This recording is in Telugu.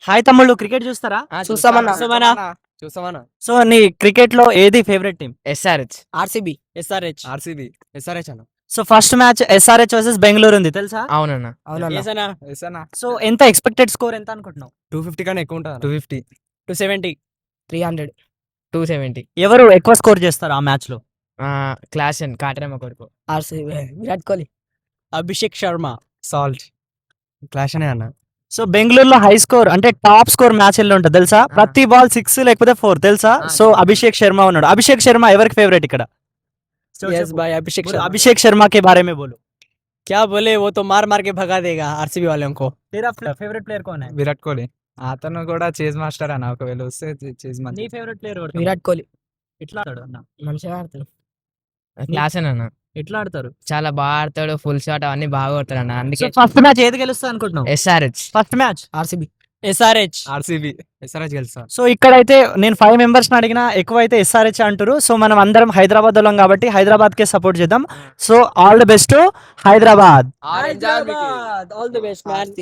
హాయ్ తమ్ముళ్ళు, క్రికెట్ చూస్తారా? చూస్తామన్నా. చూస్తామన్నా. సో నీ క్రికెట్ లో ఏది favourite team? SRH RCB RCB SRH అన్న. So first match SRH versus Bengaluru ఉంది తెలుసా? అవునన్న. అవునన్నా. ఎస్ అన్న. సో ఎంత ఎక్స్పెక్టెడ్ స్కోర్ ఎంత అనుకుంటున్నావు? 250 కన్నా ఎక్కువ ఉంటుంది. 250 270 300 270. ఎవరు ఎక్కువ స్కోర్ చేస్తారు ఆ మ్యాచ్ లో? క్లాస్ అండ్ కాటరేమ కొడుకు RCB Virat Kohli Abhishek Sharma salt clash అనే అన్న. సో బెంగళూరులో హై స్కోర్ అంటే టాప్ స్కోర్ మ్యాచ్ లో ఉంటుంది తెలుసా? ప్రతి బాల్ 6 లేకపోతే 4 తెలుసా? సో అభిషేక్ శర్మ ఉన్నాడు. అభిషేక్ శర్మ ఎవరికి ఫేవరెట్ ఇక్కడ? यस भाई अभिषेक शर्मा अभिषेक शर्मा के बारे में बोलो. क्या बोले वो तो मार मार के भगा देगा आरसीबी वालों को. तेरा फेवरेट प्लेयर कौन है? విరాట్ కోహ్లీ అతను కూడా చేజ్ మాస్టర్ అన్న. ఒకవేళ వస్తే చేజ్ నీ మాస్టర్. ఫేవరెట్ ప్లేయర్ ఎవరు? విరాట్ కోహ్లీ ఎట్లా ఆడాడు అన్న? మంచిగా ఆడుతాడు. క్లాస్ అన్న. ఎట్లా ఆడతారు? చాలా బాగా ఆడతాడు. ఫుల్ షాట్ అవన్నీ బాగా కొడతాడు అన్న. అందుకే ఫస్ట్ మ్యాచ్ ఏది గెలుస్తా అనుకుంటున్నావు? SRH first match RCB SRH RCB SRH గెలుస్తారు. సో ఇక్కడైతే నేను 5 మెంబర్స్ అడిగినా ఎక్కువ అయితే SRH అంటారు. సో మనం అందరం హైదరాబాద్ వాళ్ళం కాబట్టి హైదరాబాద్ కే సపోర్ట్ చేద్దాం. So all the best Hyderabad. All the best man.